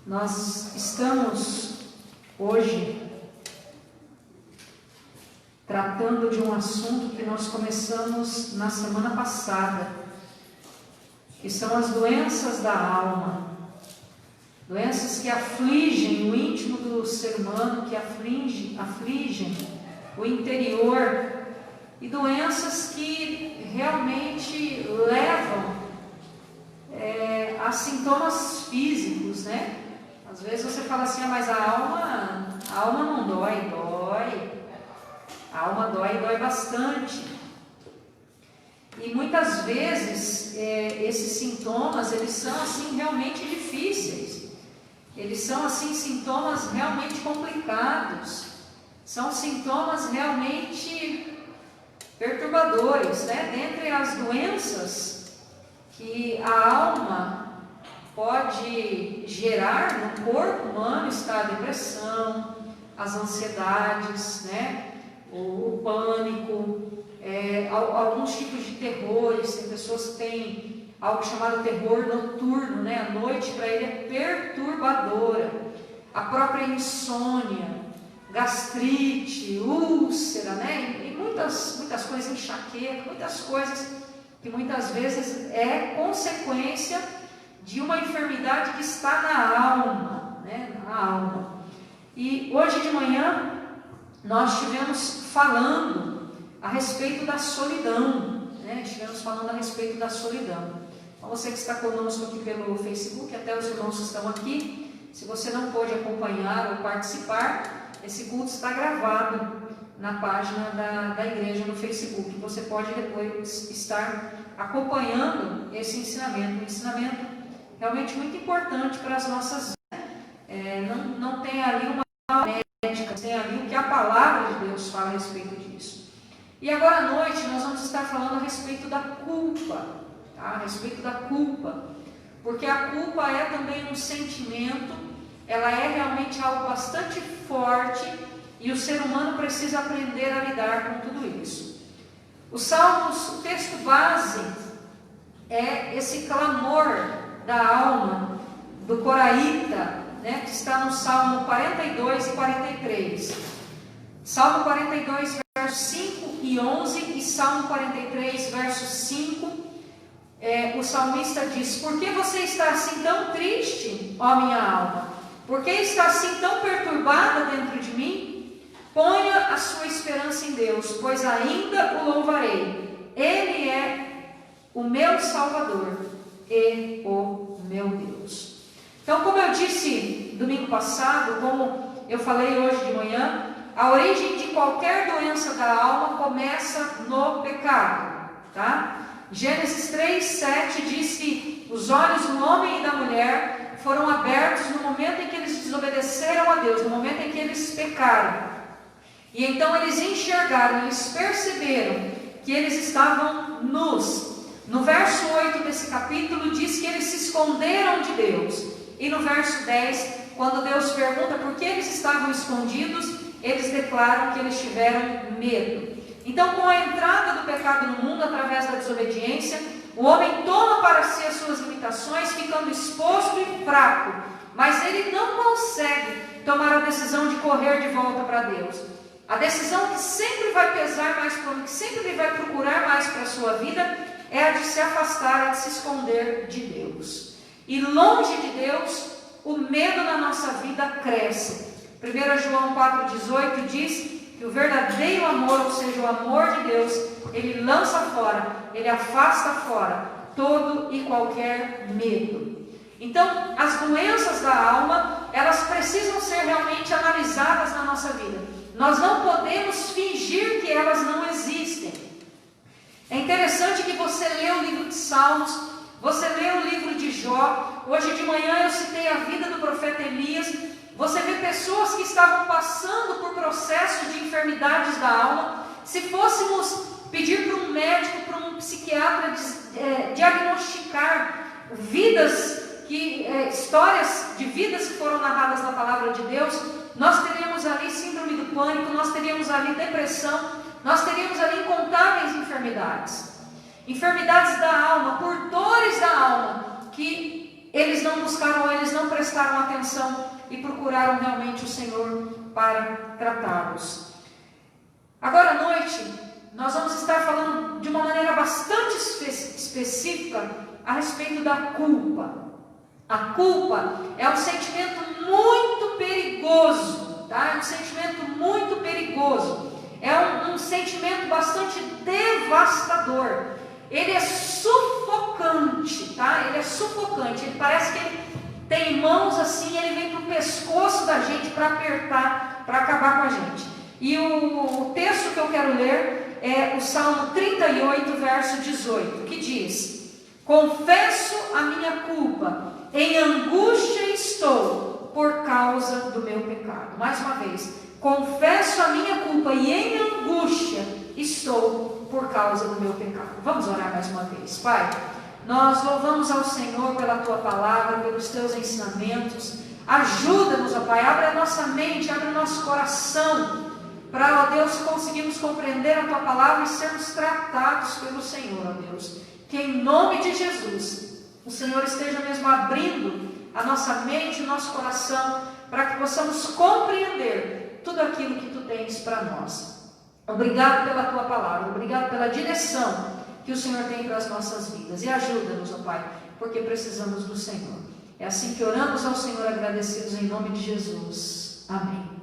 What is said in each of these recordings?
Nós estamos hoje tratando de um assunto que nós começamos na semana passada, que são as doenças da alma, doenças que afligem o íntimo do ser humano, que afligem o interior, e doenças que realmente levam a sintomas físicos, né? Às vezes você fala assim, mas a alma não dói, a alma dói bastante. E muitas vezes esses sintomas, eles são assim realmente difíceis, eles são assim sintomas realmente complicados, são sintomas realmente perturbadores, né? Dentre as doenças que a alma pode gerar no corpo humano está a depressão, as ansiedades, né? O pânico, alguns tipos de terrores. Tem pessoas que têm algo chamado terror noturno, né? A noite para ele é perturbadora. A própria insônia, gastrite, úlcera, né? E muitas coisas, enxaqueca, muitas coisas que muitas vezes é consequência de uma enfermidade que está na alma, né? Na alma. E hoje de manhã nós estivemos falando a respeito da solidão, né? Estivemos falando a respeito da solidão. Então você que está conosco aqui pelo Facebook, até os irmãos que estão aqui, se você não pôde acompanhar ou participar, esse culto está gravado na página da igreja no Facebook. Você pode depois estar acompanhando esse ensinamento. Um ensinamento realmente muito importante para as nossas vidas. Não tem ali uma médica, tem ali o que a palavra de Deus fala a respeito disso. E agora à noite nós vamos estar falando a respeito da culpa, tá? A respeito da culpa, porque a culpa é também um sentimento, ela é realmente algo bastante forte e o ser humano precisa aprender a lidar com tudo isso. Os Salmos, o texto base é esse clamor da alma do coraíta, né, que está no Salmo 42 e 43. Salmo 42, versos 5 e 11 e Salmo 43, versos 5. O salmista diz: por que você está assim tão triste, ó minha alma? Por que está assim tão perturbada dentro de mim? Ponha a sua esperança em Deus, pois ainda o louvarei. Ele é o meu Salvador e o meu Deus. Então, como eu disse domingo passado, como eu falei hoje de manhã, a origem de qualquer doença da alma começa no pecado, tá? Gênesis 3:7 diz que os olhos do homem e da mulher foram abertos no momento em que eles desobedeceram a Deus, no momento em que eles pecaram. E então eles enxergaram, eles perceberam que eles estavam nus. No verso 8 desse capítulo diz que eles se esconderam de Deus. E no verso 10, quando Deus pergunta por que eles estavam escondidos, eles declaram que eles tiveram medo. Então, com a entrada do pecado no mundo através da desobediência, o homem toma para si as suas limitações, ficando exposto e fraco. Mas ele não consegue tomar a decisão de correr de volta para Deus. A decisão que sempre vai pesar mais para o homem, que sempre ele vai procurar mais para a sua vida, é a de se afastar, a de se esconder de Deus. E longe de Deus, o medo na nossa vida cresce. 1 João 4,18 diz que o verdadeiro amor, ou seja, o amor de Deus, ele lança fora, ele afasta fora todo e qualquer medo. Então, as doenças da alma, elas precisam ser realmente analisadas na nossa vida. Nós não podemos fingir que elas não existem. É interessante que você lê o livro de Salmos, você lê o livro de Jó. Hoje de manhã eu citei a vida do profeta Elias. Você vê pessoas que estavam passando por processos de enfermidades da alma. Se fôssemos pedir para um médico, para um psiquiatra diagnosticar histórias de vidas que foram narradas na palavra de Deus, nós teríamos ali síndrome do pânico, nós teríamos ali depressão, nós teríamos ali incontáveis enfermidades da alma, por dores da alma, que eles não buscaram, eles não prestaram atenção e procuraram realmente o Senhor para tratá-los. Agora à noite, nós vamos estar falando de uma maneira bastante específica a respeito da culpa. A culpa é um sentimento muito perigoso, tá? É um sentimento muito perigoso. É um sentimento bastante devastador. Ele é sufocante, tá? Ele é sufocante. Ele parece que ele tem mãos assim, ele vem para o pescoço da gente para apertar, para acabar com a gente. E o texto que eu quero ler é o Salmo 38, verso 18, que diz: confesso a minha culpa, em angústia estou por causa do meu pecado. Mais uma vez, confesso a minha culpa e em angústia estou por causa do meu pecado. Vamos orar mais uma vez. Pai, nós louvamos ao Senhor pela Tua palavra, pelos Teus ensinamentos. Ajuda-nos, ó Pai, abre a nossa mente, abre o nosso coração, para, ó Deus, conseguirmos compreender a Tua palavra e sermos tratados pelo Senhor, ó Deus. Que em nome de Jesus, o Senhor esteja mesmo abrindo a nossa mente, o nosso coração, para que possamos compreender tudo aquilo que Tu tens para nós. Obrigado pela Tua palavra, obrigado pela direção que o Senhor tem para as nossas vidas. E ajuda-nos, ó Pai, porque precisamos do Senhor. É assim que oramos ao Senhor, agradecidos em nome de Jesus. Amém.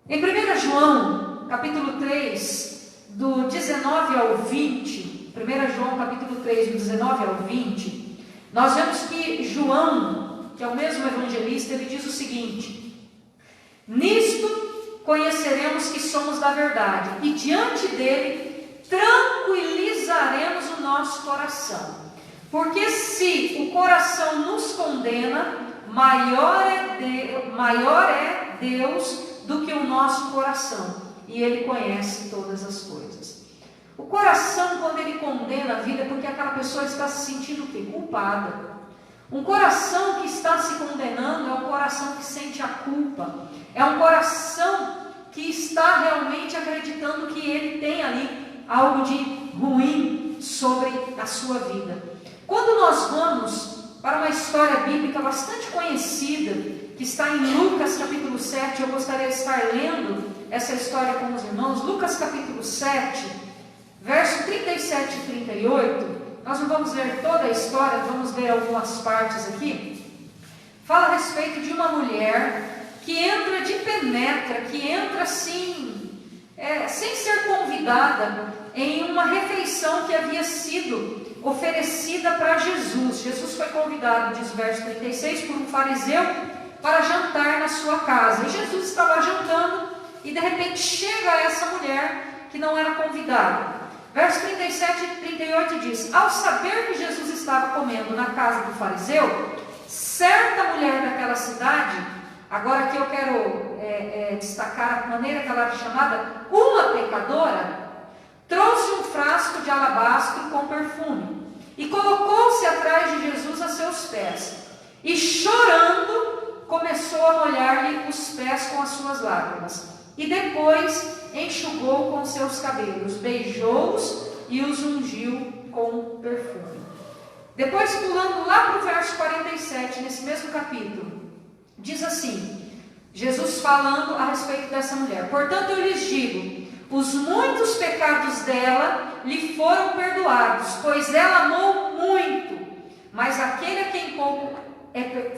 Em 1 João, capítulo 3, do 19 ao 20, 1 João, capítulo 3, do 19 ao 20, nós vemos que João, que é o mesmo evangelista, ele diz o seguinte: nisto conheceremos que somos da verdade, e diante dele tranquilizaremos o nosso coração. Porque se o coração nos condena, maior é Deus do que o nosso coração, e Ele conhece todas as coisas. O coração, quando ele condena a vida, é porque aquela pessoa está se sentindo o quê? Culpada. Um coração que está se condenando é um coração que sente a culpa, é um coração que está realmente acreditando que ele tem ali algo de ruim sobre a sua vida. Quando nós vamos para uma história bíblica bastante conhecida, que está em Lucas capítulo 7, eu gostaria de estar lendo essa história com os irmãos. Lucas capítulo 7, verso 37 e 38, nós não vamos ler toda a história, vamos ler algumas partes aqui. Fala a respeito de uma mulher que entra de penetra, que entra assim, sem ser convidada, em uma refeição que havia sido oferecida para Jesus. Jesus foi convidado, diz o verso 36, por um fariseu para jantar na sua casa. E Jesus estava jantando e de repente chega essa mulher que não era convidada. Verso 37 e 38 diz: ao saber que Jesus estava comendo na casa do fariseu, certa mulher daquela cidade, agora aqui eu quero destacar a maneira que ela era chamada, uma pecadora, trouxe um frasco de alabastro com perfume e colocou-se atrás de Jesus a seus pés, e chorando começou a molhar-lhe os pés com as suas lágrimas, e depois enxugou com seus cabelos, beijou-os e os ungiu com perfume. Depois, pulando lá para o verso 47, nesse mesmo capítulo, diz assim, Jesus falando a respeito dessa mulher: portanto eu lhes digo, os muitos pecados dela lhe foram perdoados, pois ela amou muito, mas aquele a quem pouco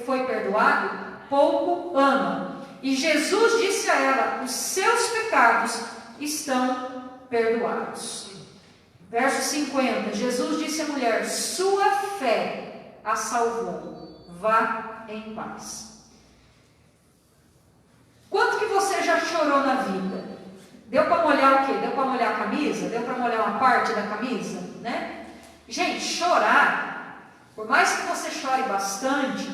foi perdoado, pouco ama. E Jesus disse a ela: os seus pecados estão perdoados. Verso 50, Jesus disse à mulher: sua fé a salvou, vá em paz. Quanto que você já chorou na vida? Deu para molhar o quê? Deu para molhar a camisa? Deu para molhar uma parte da camisa? Né? Gente, chorar, por mais que você chore bastante,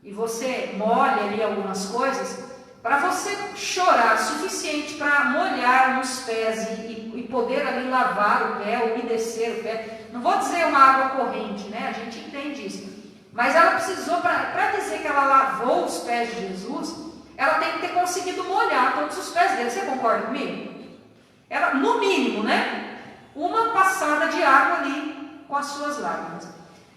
e você molhe ali algumas coisas, para você chorar suficiente para molhar nos pés e poder ali lavar o pé, umedecer o pé, não vou dizer uma água corrente, né? A gente entende isso, mas ela precisou, para dizer que ela lavou os pés de Jesus, ela tem que ter conseguido molhar todos os pés dele. Você concorda comigo? Ela, no mínimo, né? Uma passada de água ali com as suas lágrimas.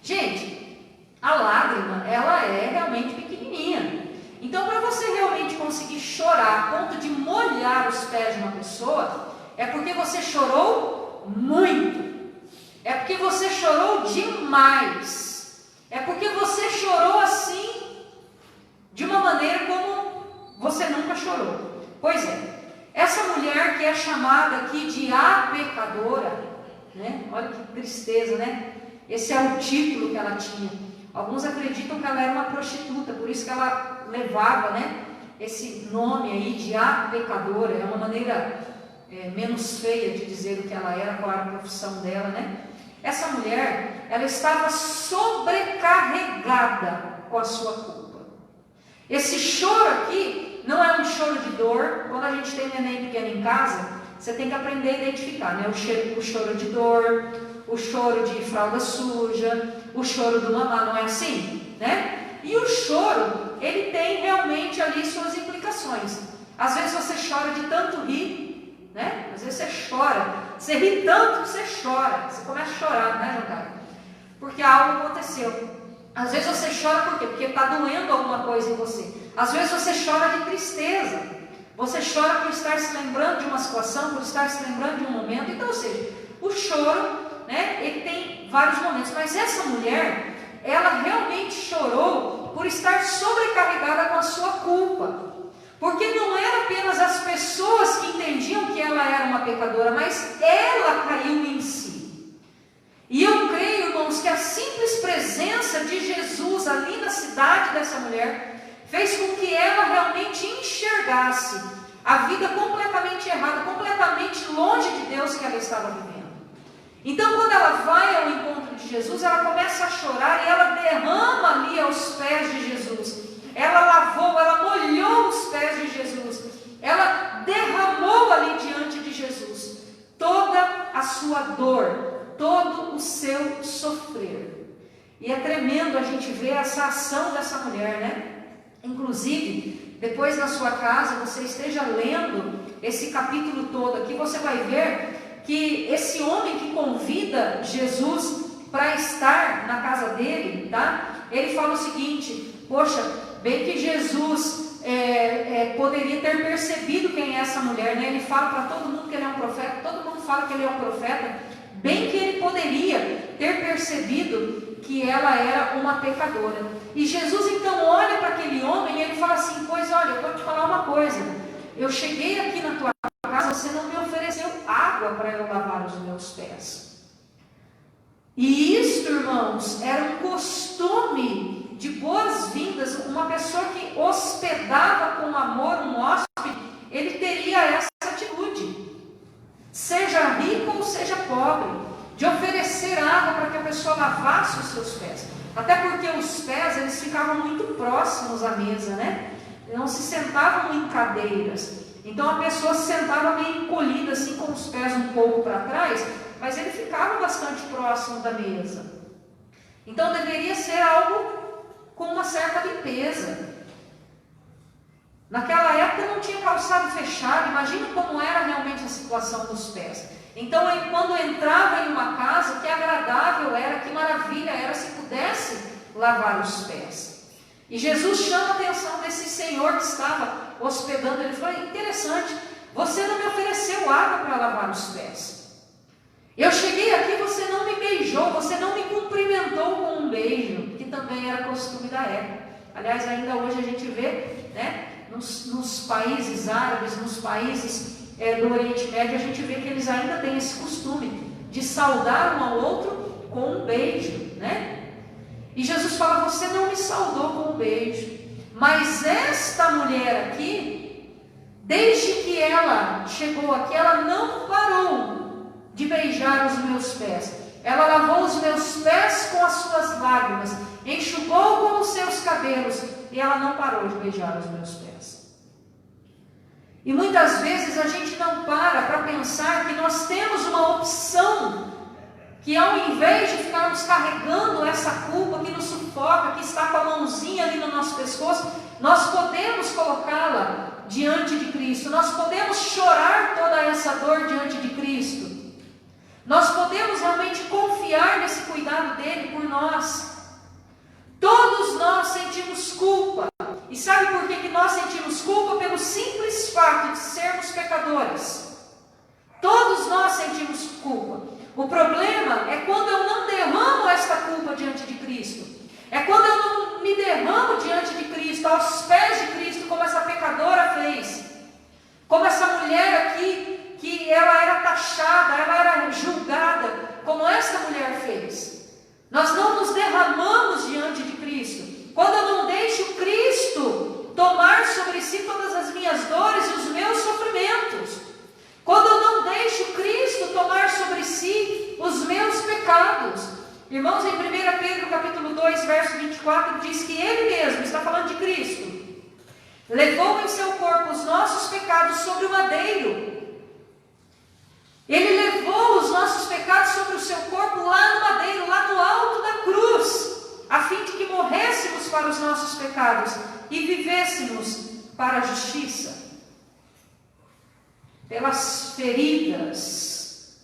Gente, a lágrima, ela é realmente pequenininha. Então, para você realmente conseguir chorar a ponto de molhar os pés de uma pessoa, é porque você chorou muito. É porque você chorou demais. É porque você chorou assim, de uma maneira como você nunca chorou. Pois é, essa mulher que é chamada aqui de a pecadora, né? Olha que tristeza, né? Esse é o título que ela tinha. Alguns acreditam que ela era uma prostituta, por isso que ela levava, né, esse nome aí de a pecadora. É uma maneira menos feia de dizer o que ela era, qual era a profissão dela, né? Essa mulher, ela estava sobrecarregada com a sua culpa. Esse choro aqui não é um choro de dor. Quando a gente tem neném pequeno em casa, você tem que aprender a identificar, né? O choro de dor, o choro de fralda suja, o choro do mamá, não é assim, né? E o choro, ele tem realmente ali suas implicações. Às vezes você chora de tanto rir, né? Às vezes você chora, você ri tanto que você chora, você começa a chorar, né, João Caio? Porque algo aconteceu. Às vezes você chora por quê? Porque está doendo alguma coisa em você. Às vezes você chora de tristeza. Você chora por estar se lembrando de uma situação, por estar se lembrando de um momento. Então, ou seja, o choro, né, ele tem vários momentos. Mas essa mulher, ela realmente chorou por estar sobrecarregada com a sua culpa. Porque não era apenas as pessoas que entendiam que ela era uma pecadora, mas ela caiu em si. E eu creio, irmãos, que a simples presença de Jesus ali na cidade dessa mulher fez com que ela realmente enxergasse a vida completamente errada, completamente longe de Deus que ela estava vivendo. Então, quando ela vai ao encontro de Jesus, ela começa a chorar e ela derrama ali aos pés de Jesus. Ela lavou, ela molhou os pés de Jesus. Ela derramou ali diante de Jesus toda a sua dor, todo o seu sofrer. E é tremendo a gente ver essa ação dessa mulher, né? Inclusive, depois na sua casa, você esteja lendo esse capítulo todo aqui, você vai ver que esse homem que convida Jesus para estar na casa dele, tá? Ele fala o seguinte: poxa, bem que Jesus poderia ter percebido quem é essa mulher, né? Ele fala para todo mundo que ele é um profeta, todo mundo fala que ele é um profeta. Bem que ele poderia ter percebido que ela era uma pecadora. E Jesus então olha para aquele homem e ele fala assim: pois olha, eu vou te falar uma coisa. Eu cheguei aqui na tua casa, você não me ofereceu água para eu lavar os meus pés. E isto, irmãos, era um costume de boas-vindas. Uma pessoa que hospedava com amor um hóspede, ele teria essa atitude, seja rico ou seja pobre, de oferecer água para que a pessoa lavasse os seus pés. Até porque os pés, eles ficavam muito próximos à mesa, né? Não se sentavam em cadeiras. Então a pessoa se sentava meio encolhida, assim, com os pés um pouco para trás, mas ele ficava bastante próximo da mesa. Então deveria ser algo com uma certa limpeza. Naquela época não tinha calçado fechado, imagina como era realmente a situação dos pés. Então, quando entrava em uma casa, que agradável era, que maravilha era se pudesse lavar os pés. E Jesus chama a atenção desse senhor que estava hospedando. Ele falou: interessante, você não me ofereceu água para lavar os pés. Eu cheguei aqui, você não me beijou, você não me cumprimentou com um beijo, que também era costume da época. Aliás, ainda hoje a gente vê, né? Nos países árabes, nos países do Oriente Médio, a gente vê que eles ainda têm esse costume de saudar um ao outro com um beijo, né? E Jesus fala: você não me saudou com um beijo, mas esta mulher aqui, desde que ela chegou aqui, ela não parou de beijar os meus pés. Ela lavou os meus pés com as suas lágrimas, enxugou com os seus cabelos, e ela não parou de beijar os meus pés. E muitas vezes a gente não para pensar que nós temos uma opção, que ao invés de ficarmos carregando essa culpa que nos sufoca, que está com a mãozinha ali no nosso pescoço, nós podemos colocá-la diante de Cristo, nós podemos chorar toda essa dor diante de Cristo, nós podemos realmente confiar nesse cuidado dele por nós. Todos nós sentimos culpa. E sabe por que nós sentimos culpa? Pelo simples fato de sermos pecadores. Todos nós sentimos culpa. O problema é quando eu não derramo esta culpa diante de Cristo. É quando eu não me derramo diante de Cristo, aos pés de Cristo, como essa pecadora fez. Como essa mulher aqui, que ela era taxada, ela era julgada, como esta mulher fez. Nós não nos derramamos diante de Cristo. Quando eu não deixo Cristo tomar sobre si todas as minhas dores e os meus sofrimentos. Quando eu não deixo Cristo tomar sobre si os meus pecados. Irmãos, em 1 Pedro capítulo 2, verso 24, diz que Ele mesmo, está falando de Cristo, levou em seu corpo os nossos pecados sobre o madeiro. Ele levou os nossos pecados sobre o seu corpo lá no madeiro, lá no alto da cruz, a fim de que morrêssemos para os nossos pecados e vivêssemos para a justiça. Pelas feridas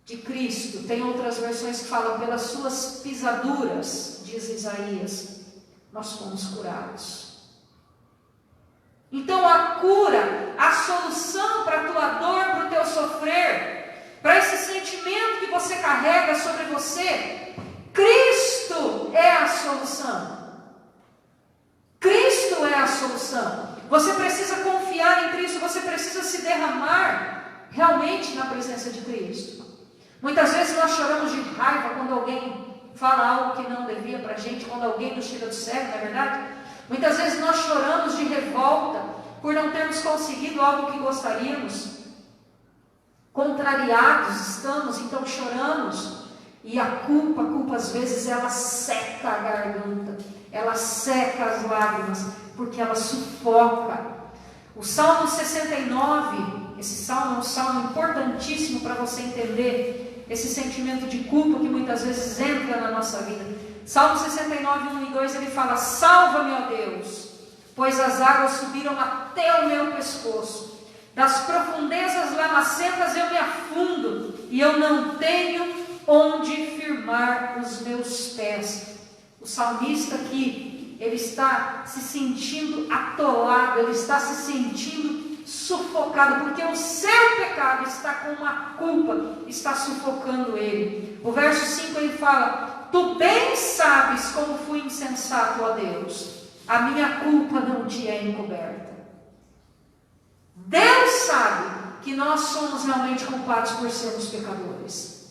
de Cristo, tem outras versões que falam pelas suas pisaduras, diz Isaías, nós fomos curados. Então a cura, a solução para a tua dor, para o teu sofrer, para esse sentimento que você carrega sobre você, Cristo é a solução. Cristo é a solução. Você precisa confiar em Cristo, você precisa se derramar realmente na presença de Cristo. Muitas vezes nós choramos de raiva quando alguém fala algo que não devia para a gente, quando alguém nos tira do sério, não é verdade? Muitas vezes nós choramos de revolta por não termos conseguido algo que gostaríamos. Contrariados estamos, então choramos. E a culpa às vezes ela seca a garganta, ela seca as lágrimas, porque ela sufoca. O Salmo 69, esse salmo é um salmo importantíssimo para você entender esse sentimento de culpa que muitas vezes entra na nossa vida. Salmo 69, 1 e 2, ele fala: salva-me, ó Deus, pois as águas subiram até o meu pescoço. Das profundezas lamacentas eu me afundo, e eu não tenho onde firmar os meus pés. O salmista aqui, ele está se sentindo atolado, ele está se sentindo sufocado, porque o seu pecado está com uma culpa, está sufocando ele. O verso 5 ele fala: tu bem sabes como fui insensato, ó Deus, a minha culpa não te é encoberta. Deus sabe que nós somos realmente culpados por sermos pecadores.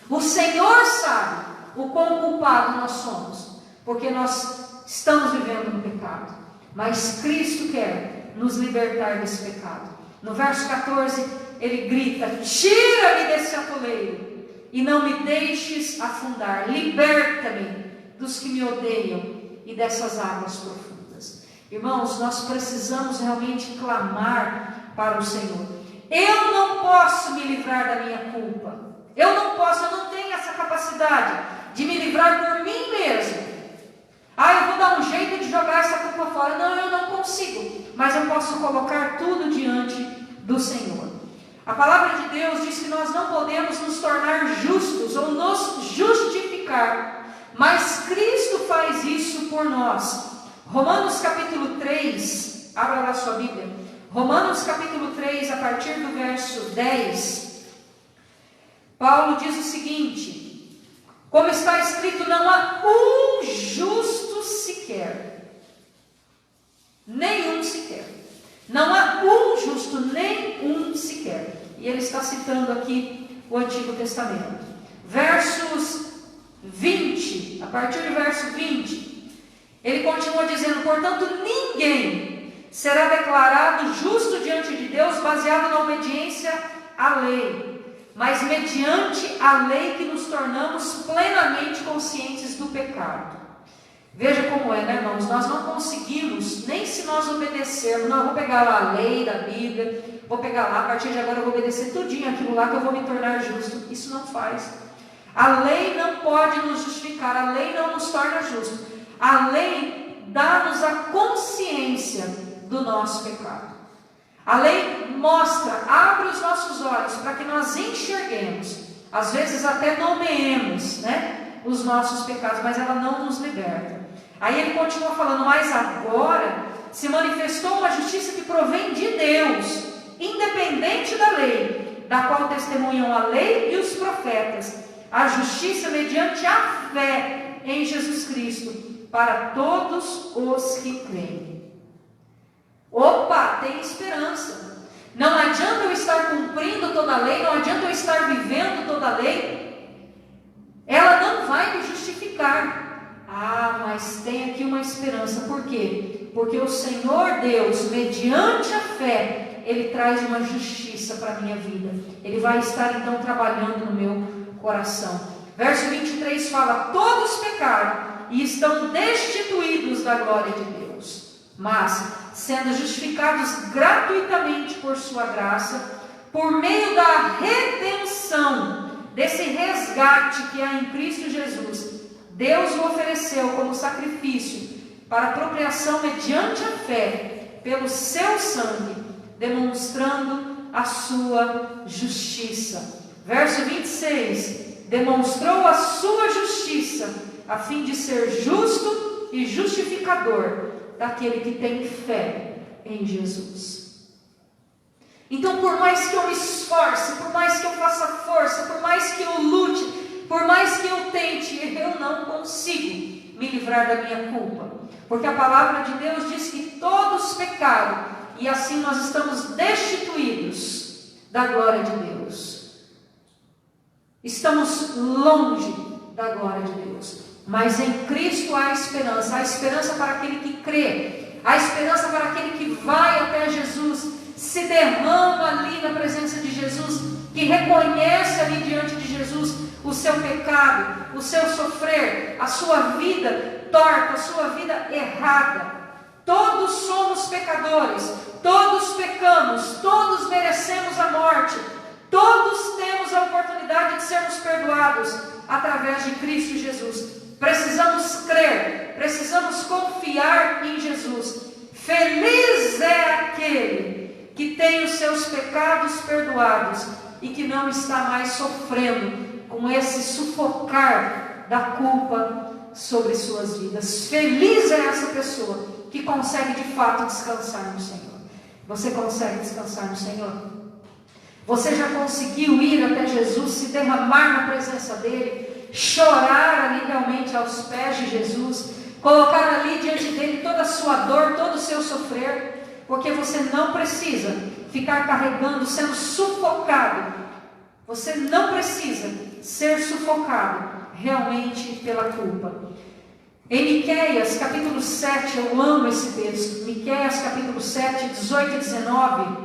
O Senhor sabe o quão culpado nós somos, porque nós estamos vivendo no pecado. Mas Cristo quer nos libertar desse pecado. No verso 14, ele grita: tira-me desse atoleiro e não me deixes afundar. Liberta-me dos que me odeiam e dessas águas profundas. Irmãos, nós precisamos realmente clamar para o Senhor. Eu não posso me livrar da minha culpa. Eu não tenho essa capacidade de me livrar por mim mesmo. Eu vou dar um jeito de jogar essa culpa fora. Não, eu não consigo. Mas eu posso colocar tudo diante do Senhor. A palavra de Deus diz que nós não podemos nos tornar justos ou nos justificar, mas Cristo faz isso por nós. Romanos capítulo 3, abra lá sua Bíblia. Romanos capítulo 3, a partir do verso 10. Paulo diz o seguinte: como está escrito, não há um justo sequer, nenhum sequer, não há um justo, nem um sequer. E ele está citando aqui o Antigo Testamento. Versos 20, a partir do verso 20, ele continua dizendo: portanto ninguém será declarado justo diante de Deus baseado na obediência à lei, mas mediante a lei que nos tornamos plenamente conscientes do pecado. Veja como é, né, irmãos? Nós não conseguimos, nem se nós obedecermos. Não, eu vou pegar lá a lei da Bíblia, vou pegar lá, a partir de agora eu vou obedecer tudinho aquilo lá que eu vou me tornar justo. Isso não faz. A lei não pode nos justificar, a lei não nos torna justos. A lei dá-nos a consciência do nosso pecado. A lei mostra, abre os nossos olhos para que nós enxerguemos, às vezes até nomeemos, né? os nossos pecados, mas ela não nos liberta. Aí ele continua falando, mas agora se manifestou uma justiça que provém de Deus, independente da lei, da qual testemunham a lei e os profetas, a justiça mediante a fé em Jesus Cristo, para todos os que creem. Opa, tem esperança. Não adianta eu estar cumprindo toda a lei, não adianta eu estar vivendo toda a lei, ela não vai me justificar. Ah, mas tem aqui uma esperança. Por quê? Porque o Senhor Deus, mediante a fé, Ele traz uma justiça para a minha vida. Ele vai estar então trabalhando no meu coração. Verso 23 fala, todos pecaram e estão destituídos da glória de Deus, mas sendo justificados gratuitamente por sua graça, por meio da redenção, desse resgate que há em Cristo Jesus, Deus o ofereceu como sacrifício para apropriação mediante a fé, pelo seu sangue, demonstrando a sua justiça. Verso 26, demonstrou a sua justiça, a fim de ser justo e justificador daquele que tem fé em Jesus. Então, por mais que eu me esforce, por mais que eu faça força, por mais que eu lute, por mais que eu tente, eu não consigo me livrar da minha culpa, porque a palavra de Deus diz que todos pecaram e assim nós estamos destituídos da glória de Deus. Estamos longe da glória de Deus. Mas em Cristo há esperança para aquele que crê, há esperança para aquele que vai até Jesus, se derrama ali na presença de Jesus, que reconhece ali diante de Jesus o seu pecado, o seu sofrer, a sua vida torta, a sua vida errada. Todos somos pecadores, todos pecamos, todos merecemos a morte, todos temos a oportunidade de sermos perdoados através de Cristo Jesus. Precisamos crer, precisamos confiar em Jesus. Feliz é aquele que tem os seus pecados perdoados e que não está mais sofrendo com esse sufocar da culpa sobre suas vidas. Feliz é essa pessoa que consegue de fato descansar no Senhor. Você consegue descansar no Senhor? Você já conseguiu ir até Jesus, se derramar na presença dEle, chorar ali realmente aos pés de Jesus, colocar ali diante dEle toda a sua dor, todo o seu sofrer, porque você não precisa ficar carregando, sendo sufocado. Você não precisa ser sufocado realmente pela culpa. Em Miqueias capítulo 7, eu amo esse texto, Miqueias capítulo 7, 18 e 19,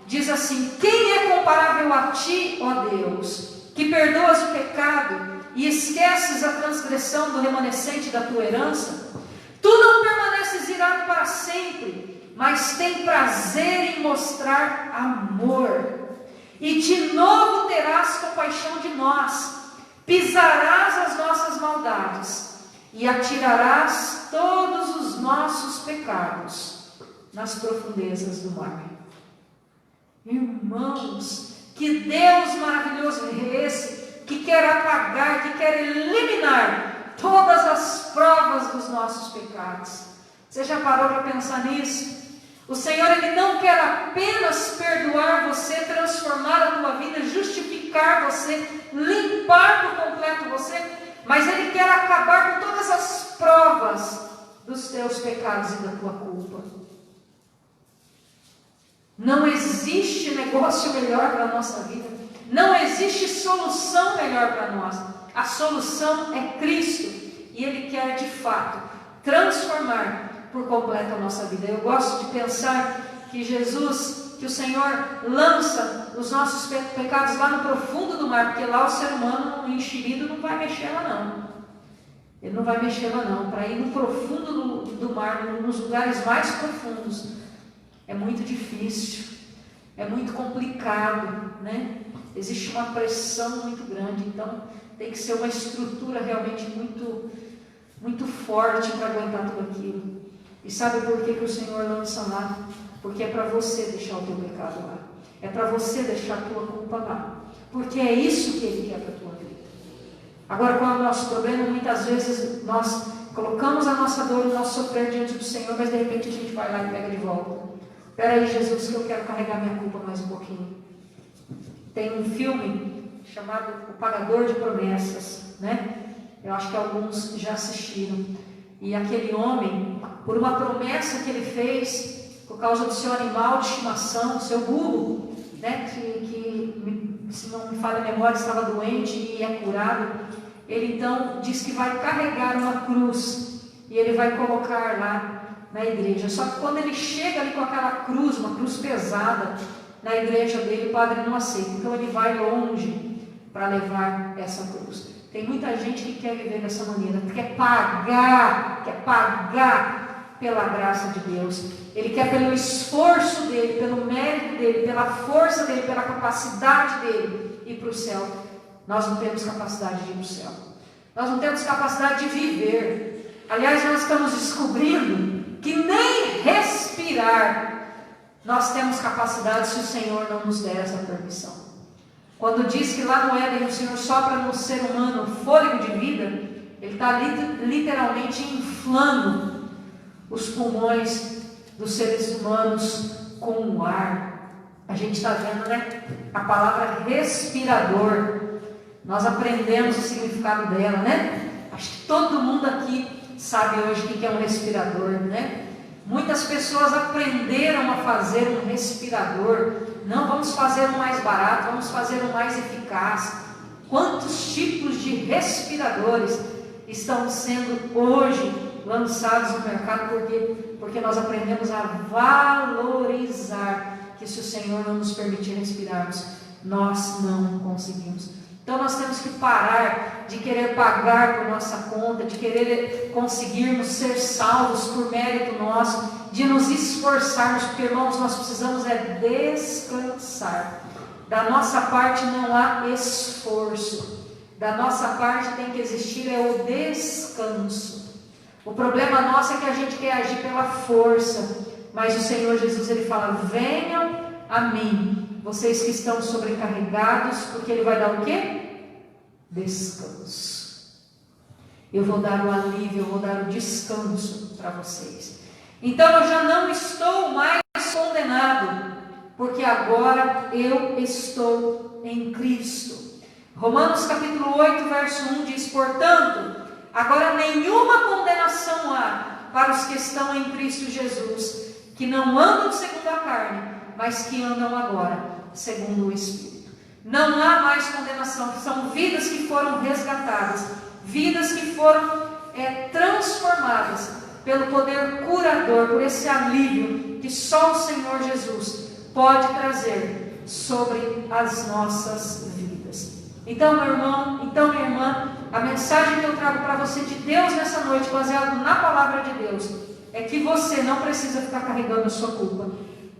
diz assim: quem é comparável a ti, ó Deus, que perdoas o pecado e esqueces a transgressão do remanescente da tua herança? Tu não permaneces irado para sempre, mas tem prazer em mostrar amor, e de novo terás compaixão de nós, pisarás as nossas maldades e atirarás todos os nossos pecados nas profundezas do mar. Irmãos, que Deus maravilhoso é esse, que quer apagar, que quer eliminar todas as provas dos nossos pecados. Você já parou para pensar nisso? O Senhor, Ele não quer apenas perdoar você, transformar a tua vida, justificar você, limpar por completo você, mas Ele quer acabar com todas as provas dos teus pecados e da tua culpa. Não existe negócio melhor para a nossa vida, não existe solução melhor para nós. A solução é Cristo, e Ele quer de fato transformar por completo a nossa vida. Eu gosto de pensar que Jesus, que o Senhor lança os nossos pecados lá no profundo do mar, porque lá o ser humano, o enxerido, não vai mexer lá não. Ele não vai mexer lá não. Para ir no profundo do mar, nos lugares mais profundos, é muito difícil, é muito complicado, né? Existe uma pressão muito grande, então tem que ser uma estrutura realmente muito, muito forte para aguentar tudo aquilo. E sabe por que o Senhor lança lá? Porque é para você deixar o teu pecado lá, é para você deixar a tua culpa lá, porque é isso que Ele quer para a tua vida. Agora, qual é o nosso problema? Muitas vezes nós colocamos a nossa dor, o nosso sofrer diante do Senhor, mas de repente a gente vai lá e pega de volta. Espera aí, Jesus, que eu quero carregar minha culpa mais um pouquinho. Tem um filme chamado O Pagador de Promessas, né? Eu acho que alguns já assistiram. E aquele homem, por uma promessa que ele fez, por causa do seu animal de estimação, do seu burro, né? Que se não me falha a memória, estava doente e é curado. Ele então diz que vai carregar uma cruz e ele vai colocar lá na igreja. Só que quando ele chega ali com aquela cruz, uma cruz pesada, na igreja dele, o padre não aceita. Então ele vai longe para levar essa cruz. Tem muita gente que quer viver dessa maneira, quer pagar pela graça de Deus. Ele quer pelo esforço dele, pelo mérito dele, pela força dele, pela capacidade dele ir para o céu. Nós não temos capacidade de ir para o céu. Nós não temos capacidade de viver. Aliás, nós estamos descobrindo que nem respirar nós temos capacidade se o Senhor não nos der essa permissão. Quando diz que lá no Éden o Senhor sopra no ser humano fôlego de vida, Ele está literalmente inflando os pulmões dos seres humanos com o ar. A gente está vendo, né? A palavra respirador. Nós aprendemos o significado dela, né? Acho que todo mundo aqui sabe hoje o que é um respirador, né? Muitas pessoas aprenderam a fazer um respirador. Não vamos fazer um mais barato, vamos fazer um mais eficaz. Quantos tipos de respiradores estão sendo hoje lançados no mercado? Porque nós aprendemos a valorizar que se o Senhor não nos permitir respirarmos, nós não conseguimos. Então nós temos que parar de querer pagar por nossa conta, de querer conseguirmos ser salvos por mérito nosso, de nos esforçarmos, porque, irmãos, nós precisamos descansar. Da nossa parte não há esforço, da nossa parte tem que existir o descanso. O problema nosso é que a gente quer agir pela força, mas o Senhor Jesus, Ele fala: venham a mim, vocês que estão sobrecarregados, porque Ele vai dar o quê? Descanso. Eu vou dar o alívio, eu vou dar o descanso para vocês. Então eu já não estou mais condenado, porque agora eu estou em Cristo. Romanos capítulo 8, verso 1 diz: portanto, agora nenhuma condenação há para os que estão em Cristo Jesus, que não andam segundo a carne, mas que andam agora segundo o Espírito. Não há mais condenação, são vidas que foram resgatadas, vidas que foram transformadas pelo poder curador, por esse alívio que só o Senhor Jesus pode trazer sobre as nossas vidas. Então, meu irmão, então, minha irmã, a mensagem que eu trago para você de Deus nessa noite, baseado na palavra de Deus, é que você não precisa ficar carregando a sua culpa.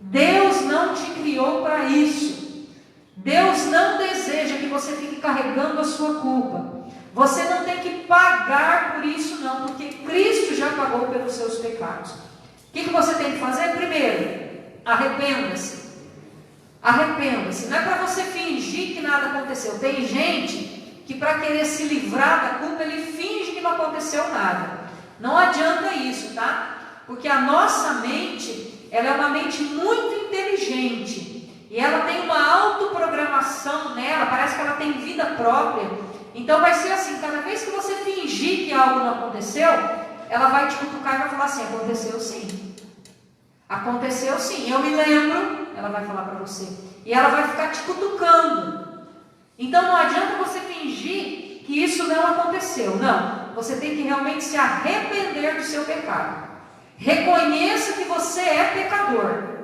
Deus não te criou para isso. Deus não deseja que você fique carregando a sua culpa. Você não tem que pagar por isso não, porque Cristo já pagou pelos seus pecados. O que você tem que fazer? Primeiro, arrependa-se. Arrependa-se. Não é para você fingir que nada aconteceu. Tem gente que, para querer se livrar da culpa, ele finge que não aconteceu nada. Não adianta isso, tá? Porque a nossa mente, ela é uma mente muito inteligente. E ela tem uma autoprogramação nela, parece que ela tem vida própria. Então vai ser assim, cada vez que você fingir que algo não aconteceu, ela vai te cutucar e vai falar assim: aconteceu sim. Aconteceu sim, eu me lembro, ela vai falar para você. E ela vai ficar te cutucando. Então não adianta você fingir que isso não aconteceu. Não, você tem que realmente se arrepender do seu pecado. Reconheça que você é pecador.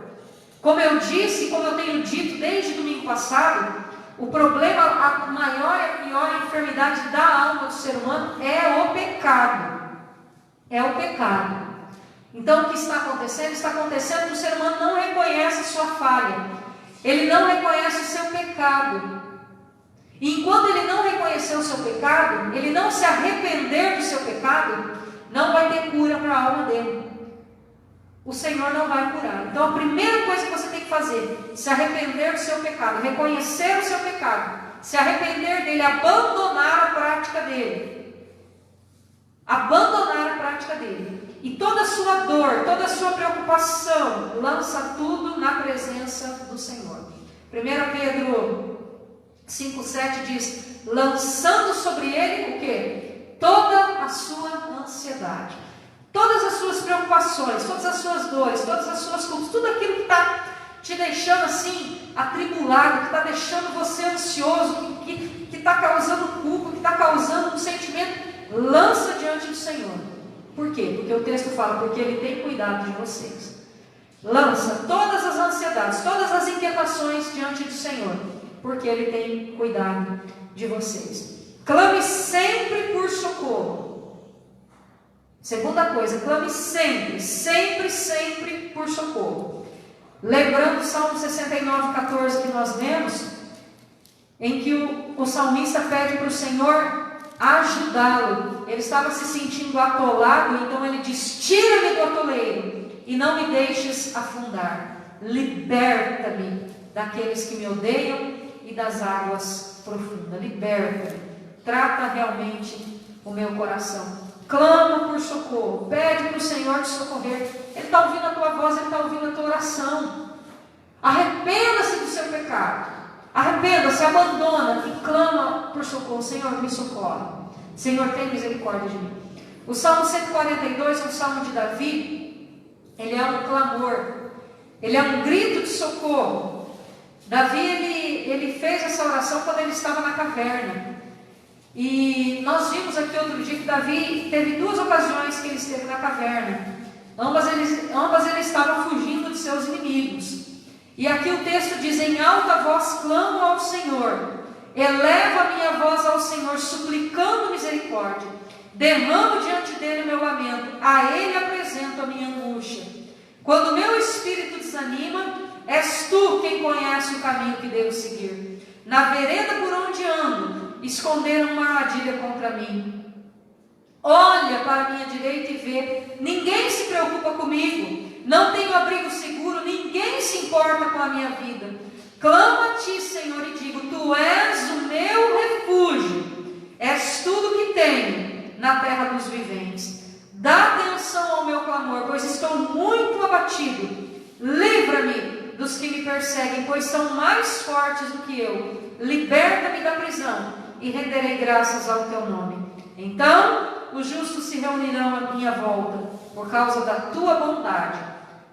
Como eu disse, como eu tenho dito desde domingo passado, o problema, a maior e a pior enfermidade da alma do ser humano é o pecado. É o pecado. Então o que está acontecendo? Está acontecendo que o ser humano não reconhece a sua falha. Ele não reconhece o seu pecado. E enquanto ele não reconhecer o seu pecado, ele não se arrepender do seu pecado, não vai ter cura para a alma dele. O Senhor não vai curar. Então a primeira coisa que você tem que fazer, se arrepender do seu pecado, reconhecer o seu pecado, se arrepender dele, abandonar a prática dele. Abandonar a prática dele. E toda a sua dor, toda a sua preocupação, lança tudo na presença do Senhor. 1 Pedro 5,7 diz: lançando sobre ele o quê? Toda a sua ansiedade, todas as suas preocupações, todas as suas dores, todas as suas culpas, tudo aquilo que está te deixando assim, atribulado, que está deixando você ansioso, que está causando culpa, que está causando um sentimento, lança diante do Senhor. Por quê? Porque o texto fala, porque Ele tem cuidado de vocês. Lança todas as ansiedades, todas as inquietações diante do Senhor, porque Ele tem cuidado de vocês. Clame sempre por socorro. Segunda coisa, clame sempre, sempre, sempre por socorro. Lembrando o Salmo 69:14 que nós lemos, em que o salmista pede para o Senhor ajudá-lo. Ele estava se sentindo atolado, então ele diz: tira-me do atoleiro e não me deixes afundar. Liberta-me daqueles que me odeiam e das águas profundas. Liberta-me. Trata realmente o meu coração. Clama por socorro. Pede para o Senhor te socorrer. Ele está ouvindo a tua voz, Ele está ouvindo a tua oração. Arrependa-se do seu pecado. Arrependa-se, abandona e clama por socorro. Senhor, me socorre. Senhor, tem misericórdia de mim. O Salmo 142 é um salmo de Davi. Ele é um clamor. Ele é um grito de socorro. Davi, ele fez essa oração quando ele estava na caverna. E nós vimos aqui outro dia que Davi teve duas ocasiões que ele esteve na caverna. Ambas ele estava fugindo de seus inimigos. E aqui o texto diz: em alta voz clamo ao Senhor, elevo a minha voz ao Senhor, suplicando misericórdia. Derramo diante dele o meu lamento, a ele apresento a minha angústia. Quando o meu espírito desanima, és tu quem conhece o caminho que devo seguir. Na vereda por onde ando, esconderam uma armadilha contra mim. Olha para a minha direita e vê, ninguém se preocupa comigo. Não tenho abrigo seguro, ninguém se importa com a minha vida. Clamo a ti, Senhor, e digo: tu és o meu refúgio, és tudo que tenho na terra dos viventes. Dá atenção ao meu clamor, pois estou muito abatido. Livra-me dos que me perseguem, pois são mais fortes do que eu. Liberta-me da prisão e renderei graças ao teu nome. Então os justos se reunirão à minha volta, por causa da tua bondade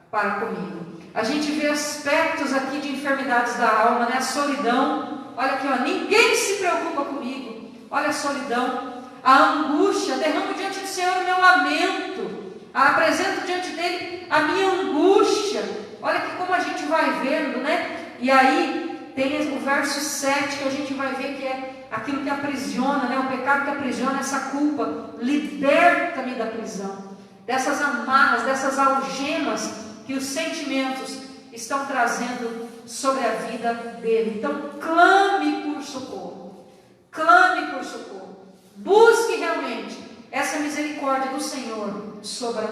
para comigo. A gente vê aspectos aqui de enfermidades da alma, né? A solidão. Olha aqui, ó, ninguém se preocupa comigo. Olha a solidão, a angústia. Derramo diante do Senhor o meu lamento, apresento diante dele a minha angústia. Olha que como a gente vai vendo, né? E aí tem o verso 7 que a gente vai ver que é aquilo que aprisiona, né? O pecado que aprisiona, essa culpa. Liberta-me da prisão, dessas amarras, dessas algemas que os sentimentos estão trazendo sobre a vida dele. Então clame por socorro. Clame por socorro. Busque realmente essa misericórdia do Senhor sobre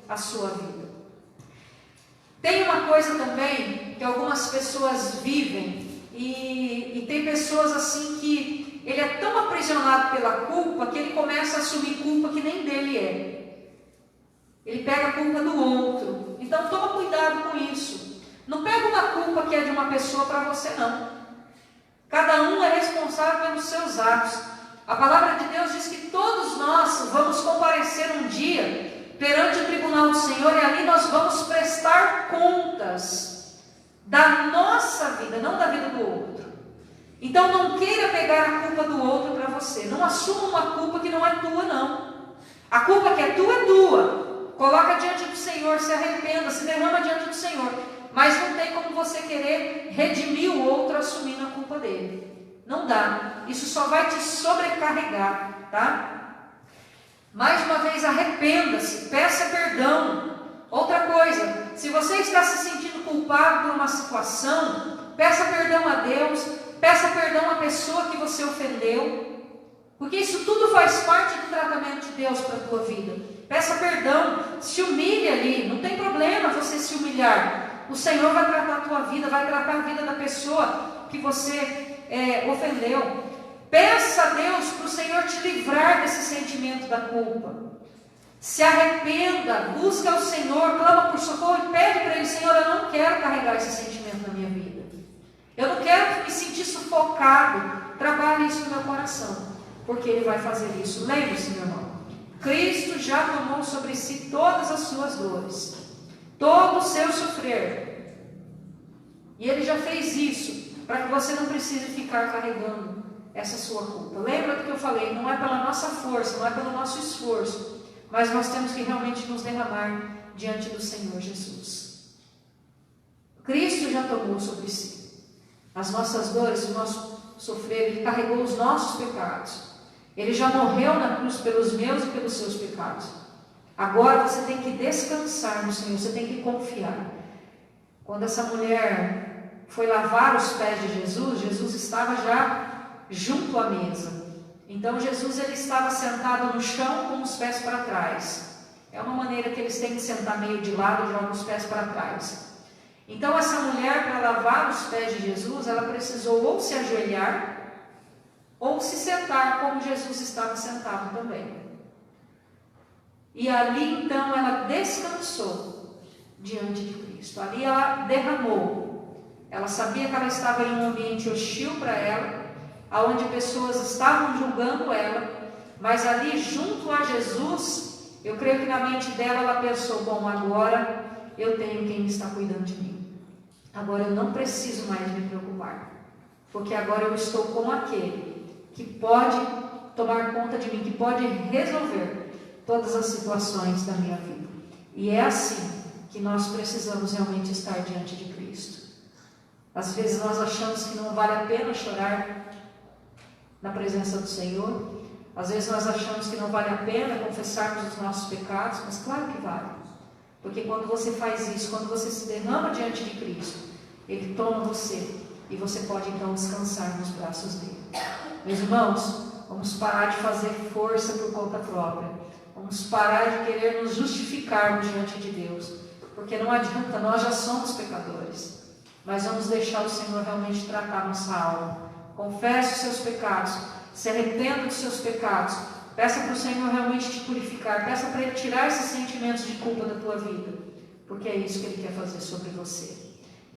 a sua vida. Tem uma coisa também que algumas pessoas vivem, e tem pessoas assim que ele é tão aprisionado pela culpa que ele começa a assumir culpa que nem dele é. Ele pega a culpa do outro. Então toma cuidado com isso. Não pega uma culpa que é de uma pessoa para você, não. Cada um é responsável pelos seus atos. A palavra de Deus diz que todos nós vamos comparecer um dia perante o tribunal do Senhor, e ali nós vamos prestar contas da nossa vida, não da vida do outro. Então não queira pegar a culpa do outro para você. Não assuma uma culpa que não é tua, não. A culpa que é tua. Coloca diante do Senhor, se arrependa, se derrama diante do Senhor. Mas não tem como você querer redimir o outro assumindo a culpa dele. Não dá. Isso só vai te sobrecarregar, tá? Mais uma vez, arrependa-se, peça perdão. Outra coisa, se você está se sentindo culpado por uma situação, peça perdão a Deus, peça perdão à pessoa que você ofendeu, porque isso tudo faz parte do tratamento de Deus para a tua vida. Peça perdão, se humilhe ali, não tem problema você se humilhar. O Senhor vai tratar a tua vida, vai tratar a vida da pessoa que você ofendeu. Peça a Deus para o Senhor te livrar desse sentimento da culpa. Se arrependa, busca o Senhor, clama por socorro e pede para Ele: Senhor, eu não quero carregar esse sentimento na minha vida. Eu não quero me sentir sufocado. Trabalhe isso no meu coração, porque Ele vai fazer isso. Lembre-se, meu irmão, Cristo já tomou sobre si todas as suas dores, todo o seu sofrer. E Ele já fez isso para que você não precise ficar carregando essa sua culpa. Lembra do que eu falei? Não é pela nossa força, não é pelo nosso esforço, mas nós temos que realmente nos derramar diante do Senhor Jesus. Cristo já tomou sobre si as nossas dores, o nosso sofrer. Ele carregou os nossos pecados. Ele já morreu na cruz pelos meus e pelos seus pecados. Agora você tem que descansar no Senhor, você tem que confiar. Quando essa mulher foi lavar os pés de Jesus, Jesus estava já junto à mesa. Então Jesus ele estava sentado no chão com os pés para trás. É uma maneira que eles têm de sentar meio de lado e jogar os pés para trás. Então essa mulher, para lavar os pés de Jesus, ela precisou ou se ajoelhar ou se sentar como Jesus estava sentado também. E ali então ela descansou diante de Cristo. Ali ela derramou. Ela sabia que ela estava em um ambiente hostil para ela, onde pessoas estavam julgando ela, mas ali junto a Jesus, eu creio que na mente dela ela pensou: bom, agora eu tenho quem está cuidando de mim. Agora eu não preciso mais me preocupar, porque agora eu estou com aquele que pode tomar conta de mim, que pode resolver todas as situações da minha vida. E é assim que nós precisamos realmente estar diante de Cristo. Às vezes nós achamos que não vale a pena chorar na presença do Senhor. Às vezes nós achamos que não vale a pena confessarmos os nossos pecados, mas claro que vale. Porque quando você faz isso, quando você se derrama diante de Cristo, Ele toma você e você pode então descansar nos braços dele. Meus irmãos, vamos parar de fazer força por conta própria. Vamos parar de querer nos justificarmos diante de Deus, porque não adianta, nós já somos pecadores. Mas vamos deixar o Senhor realmente tratar nossa alma. Confesse os seus pecados, se arrependa dos seus pecados, peça para o Senhor realmente te purificar, peça para Ele tirar esses sentimentos de culpa da tua vida, porque é isso que Ele quer fazer sobre você.